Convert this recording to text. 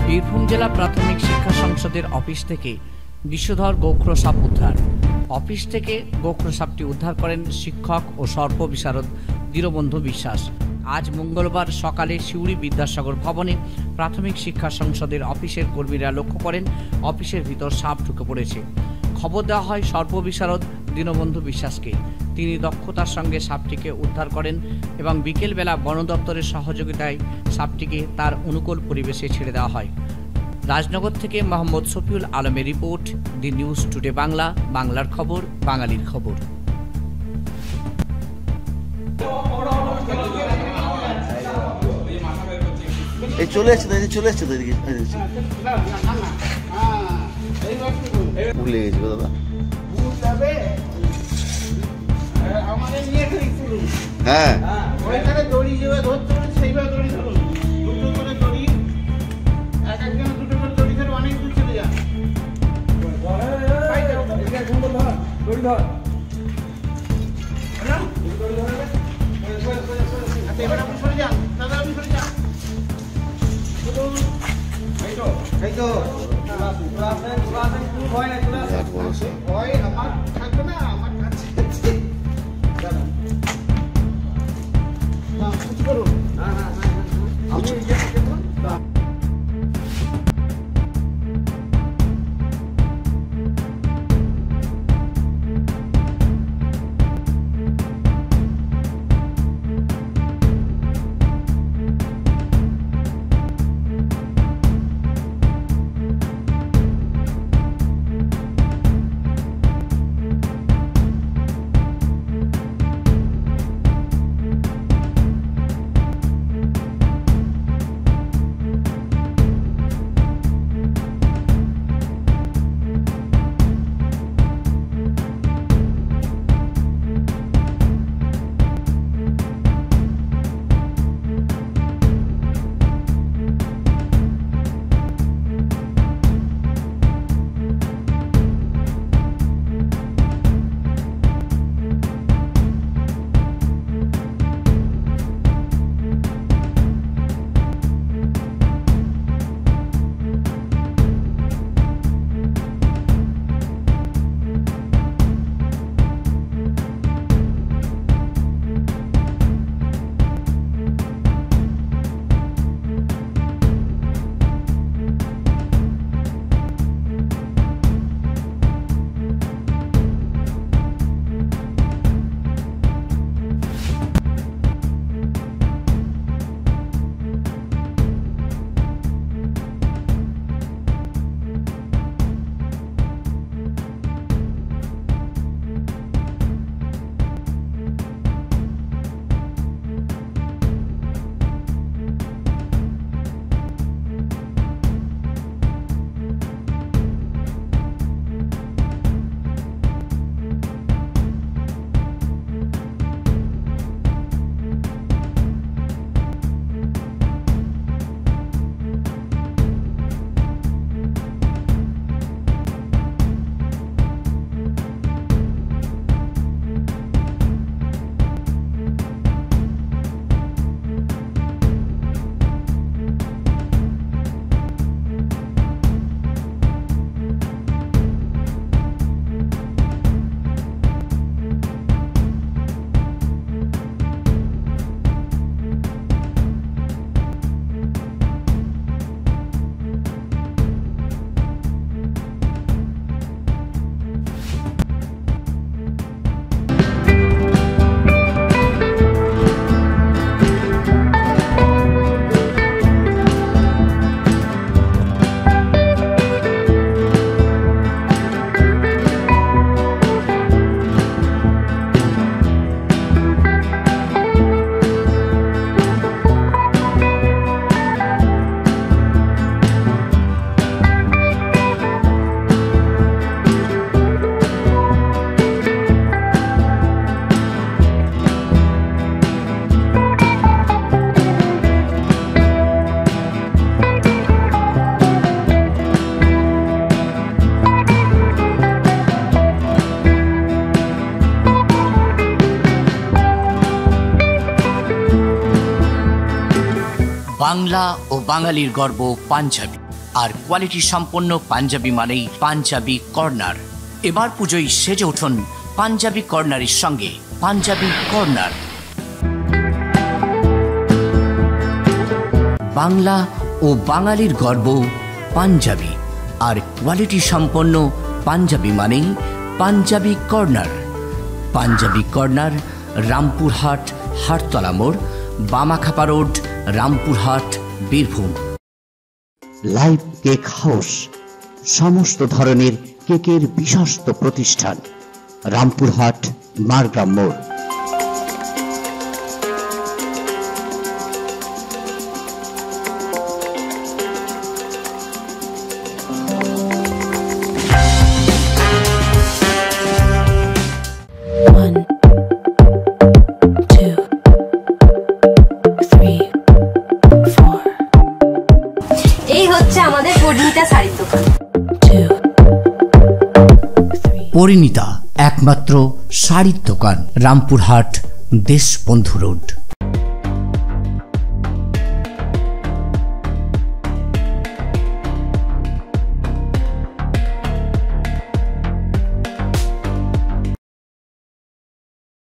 বীরভূম জেলা প্রাথমিক শিক্ষা সংসদের অফিস থেকে বিষধর গোখরো সাপ উদ্ধার। অফিস থেকে গোখরো সাপটি উদ্ধার করেন শিক্ষক ও সর্প বিশারদ দীনবন্ধু বিশ্বাস। আজ মঙ্গলবার সকালে সিউড়ি বিদ্যাসাগর ভবনে প্রাথমিক শিক্ষা সংসদের অফিসের কর্মীরা লক্ষ্য করেন অফিসের ভিতর সাপ ঢুকে পড়েছে। খবর দেওয়া হয় সর্প বিশারদ দীনবন্ধু বিশ্বাসকে। তিনি দক্ষতার সঙ্গে সাপটিকে উদ্ধার করেন এবং বিকেলবেলা বন দপ্তরের সহযোগিতায় সাপটিকে তার অনুকূল পরিবেশে ছেড়ে দেওয়া হয়। রাজনগর থেকে মোহাম্মদ শফিউল আলমের রিপোর্ট, দি নিউজ টুডে বাংলা, বাংলার খবর, বাঙালির খবর। এই চলে আসছে তো এদিকে ভুলে গেছি দাদা। হ্যাঁ দড়ি যেভাবে ধরতে হবে সেইভাবে দড়ি ধরুন, দুটো করে দড়ি, এক একজন দুটো করে দড়ি ধরে অনেক দূর চলে যান। দড়ি ধর এবার আপনি সরে যান দাদা, আপনি সরে যান। ভয় আমার থাকবে না, আমার কাছে করুন। বাংলা ও বাঙালির গর্ব পাঞ্জাবি। আর কোয়ালিটি সম্পন্ন পাঞ্জাবি মানেই পাঞ্জাবি কর্নার। এবার পুজোয় সেজে উঠুন পাঞ্জাবি কর্নারের সঙ্গে। পাঞ্জাবি কর্নার বাংলা ও বাঙালির গর্ব পাঞ্জাবি, আর কোয়ালিটি সম্পন্ন পাঞ্জাবি মানেই পাঞ্জাবি কর্নার। পাঞ্জাবি কর্নার, রামপুরহাট, হাটতলা মোড়, Bamakhepa road, Rampurhat, Birbhum. Live cake house, সমস্ত ধরনের কেকের বিশ্বস্ত প্রতিষ্ঠান, রামপুরহাট, মারগ্রাম মোড়। এই হচ্ছে আমাদের পরিণীতা শাড়ির দোকান। পরিণীতা একমাত্র শাড়ির দোকান, রামপুরহাট, দেশবন্ধু রোড।